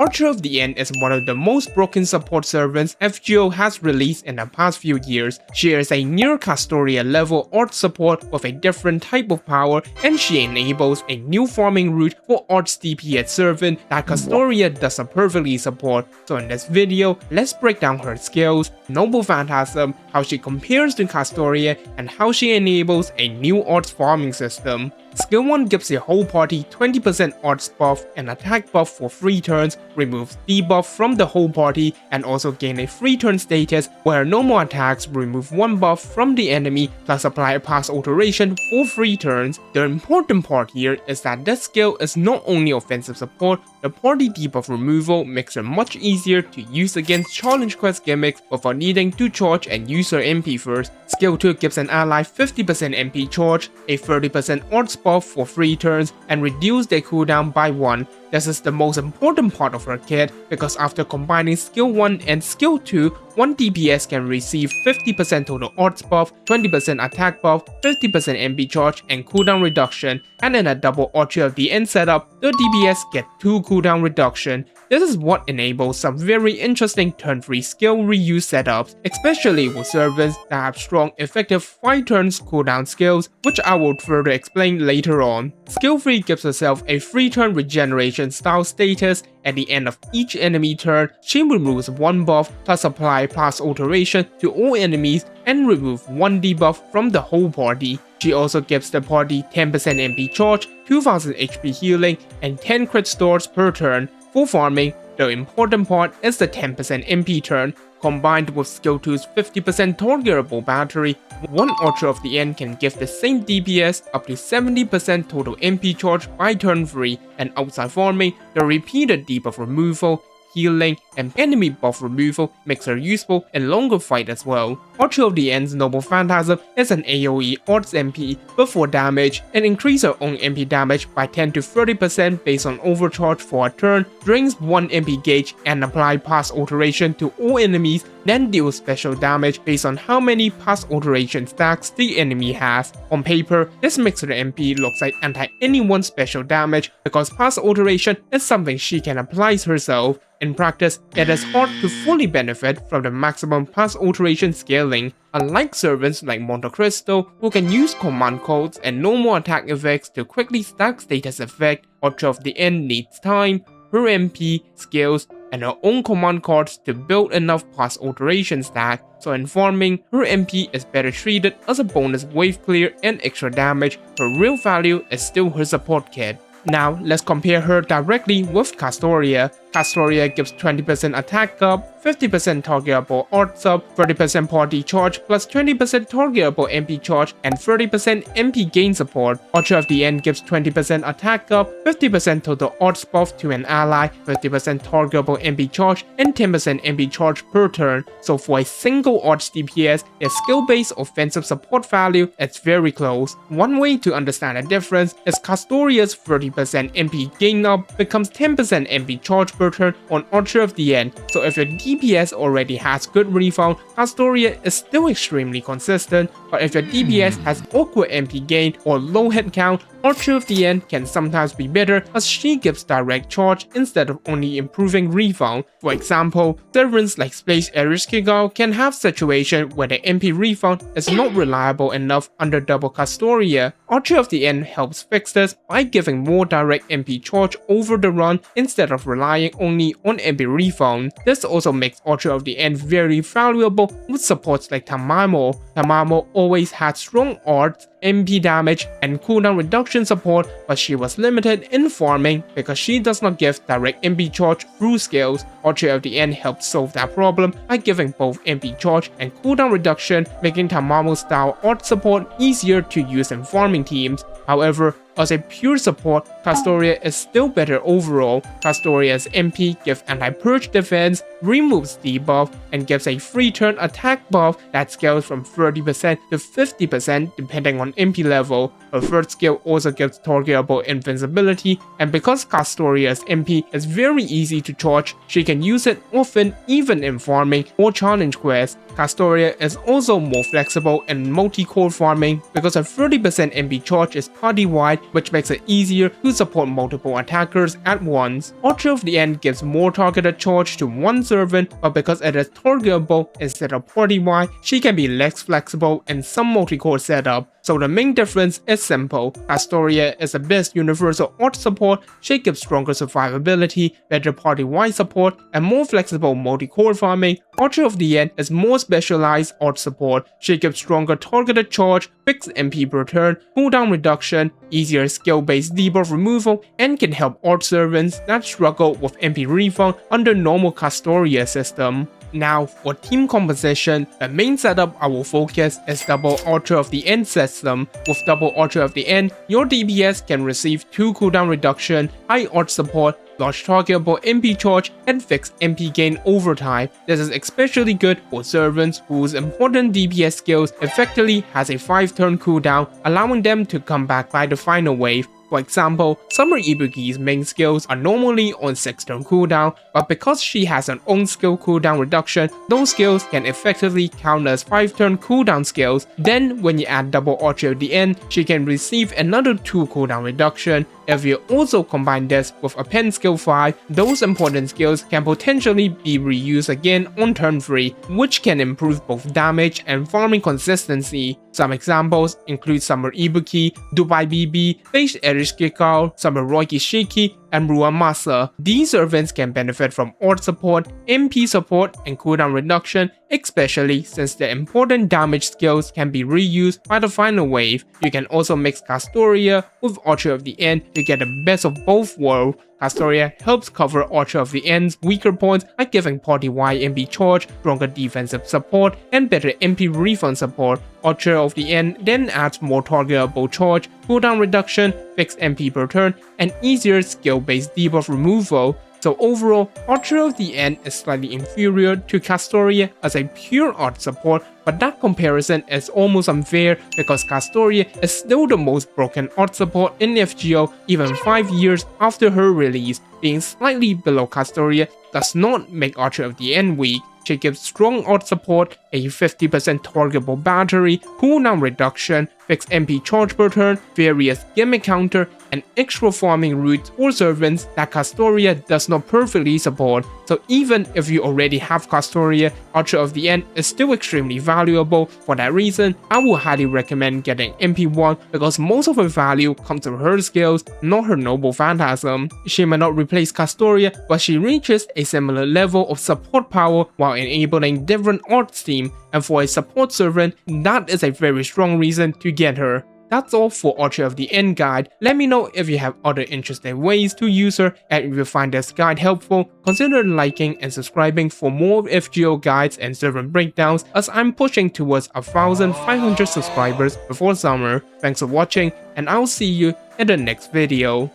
Archer of the End is one of the most broken support servants FGO has released in the past few years. She is a near Castoria level Arch support with a different type of power, and she enables a new farming route for Arch DPS servant that Castoria doesn't perfectly support. So in this video, let's break down her skills, Noble Phantasm, how she compares to Castoria, and how she enables a new Arch farming system. Skill 1 gives your whole party 20% odds buff and attack buff for 3 turns, removes debuff from the whole party, and also gain a free turn status where normal attacks remove 1 buff from the enemy plus apply a pass alteration for 3 turns. The important part here is that this skill is not only offensive support, the party debuff removal makes it much easier to use against challenge quest gimmicks without needing to charge and use her MP first. Skill 2 gives an ally 50% MP charge, a 30% odds buff for 3 turns, and reduce their cooldown by 1. This is the most important part of her kit because after combining skill 1 and skill 2, one DPS can receive 50% total odds buff, 20% attack buff, 50% MP charge, and cooldown reduction, and in a double Archer of the End setup, the DPS get 2 cooldown reduction. This is what enables some very interesting turn 3 skill reuse setups, especially with servants that have strong effective 5 turns cooldown skills, which I will further explain later on. Skill 3 gives herself a 3 turn regeneration style status. At the end of each enemy turn, she removes 1 buff plus apply pass alteration to all enemies and remove 1 debuff from the whole party. She also gives the party 10% MP charge, 2000 HP healing, and 10 crit stores per turn. For farming, the important part is the 10% MP turn. Combined with skill 2's 50% targetable battery, one Archer of the End can give the same DPS up to 70% total MP charge by turn 3, and outside farming, the repeated debuff removal, healing, and enemy buff removal makes her useful in longer fight as well. Archer of the End's Noble Phantasm is an AoE Arch MP, but for damage, it increases her own MP damage by 10 to 30% based on overcharge for a turn, drains 1 MP gauge, and apply pass alteration to all enemies, then deals special damage based on how many pass alteration stacks the enemy has. On paper, this makes her MP looks like anti-anyone special damage because pass alteration is something she can apply herself. In practice, it is hard to fully benefit from the maximum pass alteration scaling. Unlike servants like Monte Cristo, who can use command codes and normal attack effects to quickly stack status effect, Archer of the End needs time, her MP, skills, and her own command cards to build enough pass alteration stack. So in farming, her MP is better treated as a bonus wave clear and extra damage. Her real value is still her support kit. Now, let's compare her directly with Castoria. Castoria gives 20% attack up, 50% targetable art up, 30% party charge plus 20% targetable MP charge, and 30% MP gain support. Archer of the End gives 20% attack up, 50% total art buff to an ally, 50% targetable MP charge, and 10% MP charge per turn. So for a single Arch DPS, their skill-based offensive support value is very close. One way to understand the difference is Castoria's 30% MP gain up becomes 10% MP charge per turn on Archer of the End. So if your DPS already has good rebound, Castoria is still extremely consistent, but if your DPS has awkward MP gain or low hit count, Archer of the End can sometimes be better as she gives direct charge instead of only improving rebound. For example, servants like Space Skiil can have situations where the MP rebound is not reliable enough under double Castoria. Archer of the End helps fix this by giving more direct MP charge over the run instead of relying only on MP rebound. This also makes Archer of the End very valuable with supports like Tamamo. Tamamo always had strong arts, MP damage, and cooldown reduction support, but she was limited in farming because she does not give direct MP charge through skills. Archer of the End helped solve that problem by giving both MP charge and cooldown reduction, making Tamamo style art support easier to use in farming teams. However, as a pure support, Castoria is still better overall. Castoria's MP gives anti-purge defense, removes debuff, and gives a free turn attack buff that scales from 30% to 50% depending on MP level. Her third skill also gives targetable invincibility, and because Castoria's MP is very easy to charge, she can use it often even in farming or challenge quests. Castoria is also more flexible in multi-core farming because her 30% MP charge is party-wide, which makes it easier to to support multiple attackers at once. Archer of the End gives more targeted charge to one servant, but because it is targetable instead of party-wide, she can be less flexible in some multi-core setup. So the main difference is simple. Castoria is the best universal art support. She gives stronger survivability, better party-wide support, and more flexible multi-core farming. Archer of the End is more specialized art support. She gives stronger targeted charge, fixed MP per turn, cooldown reduction, easier skill-based debuff removal, and can help art servants that struggle with MP refund under normal Castoria system. Now, for team composition, the main setup I will focus is double Archer of the End system. With double Archer of the End, your DPS can receive 2 cooldown reduction, high art support, large targetable MP charge, and fixed MP gain over time. This is especially good for servants whose important DPS skills effectively has a 5-turn cooldown, allowing them to come back by the final wave. For example, Summer Ibuki's main skills are normally on 6-turn cooldown, but because she has an own skill cooldown reduction, those skills can effectively count as 5-turn cooldown skills. Then, when you add double Archer at the end, she can receive another 2 cooldown reduction. If you also combine this with a pen skill 5, those important skills can potentially be reused again on turn 3, which can improve both damage and farming consistency. Some examples include Summer Ibuki, Dubai BB, Beige Erish Skiil, Summer Roiki Shiki, and Ruamasa. These servants can benefit from art support, MP support, and cooldown reduction, especially since the important damage skills can be reused by the final wave. You can also mix Castoria with Archer of the End to get the best of both worlds. Castoria helps cover Archer of the End's weaker points by giving party-wide MP charge, stronger defensive support, and better MP refund support. Archer of the End then adds more targetable charge, cooldown reduction, fixed MP per turn, and easier skill-based debuff removal. So overall, Archer of the End is slightly inferior to Castoria as a pure art support, but that comparison is almost unfair because Castoria is still the most broken art support in FGO even 5 years after her release. Being slightly below Castoria does not make Archer of the End weak. She gives strong art support, a 50% targetable battery, cooldown reduction, fixed MP charge per turn, various gimmick counter, and extra farming routes for servants that Castoria does not perfectly support. So even if you already have Castoria, Archer of the End is still extremely valuable. For that reason, I would highly recommend getting MP1 because most of her value comes from her skills, not her noble Phantasm. She may not replace Castoria, but she reaches a similar level of support power while enabling different art themes, and for a support servant, that is a very strong reason to get her. That's all for Archer of the End guide. Let me know if you have other interesting ways to use her, and if you find this guide helpful, consider liking and subscribing for more FGO guides and servant breakdowns as I'm pushing towards 1,500 subscribers before summer. Thanks for watching, and I'll see you in the next video.